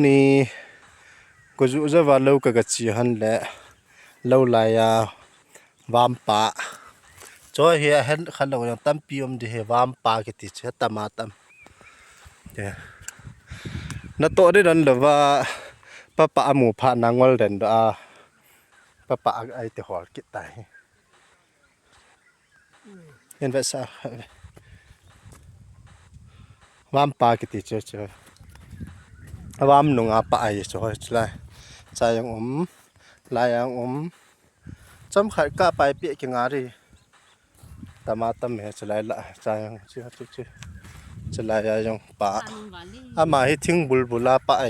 นี่ก็จุจะว่าเราก็จีหันแหละเราลายาวามปะจอยเฮียเห็นคันเรายังตั้มปีมดิเฮวามปะกิติเชตมาตัมเด้นโตได้ดันเลยว่าปะปะหมู่พานางวลเดนดาปะปะไอติหอลกิตายเห็นไหมซะวามปะกิติเชวามนุงอาปะไอจอยใช่ใจยังลายยังจำขัดก้าไปเปียกงารีตามาตามเมจะลายละใจยังชื่อจะลายยังปะอามาให้ทิ้งบุลบุลาปะไอ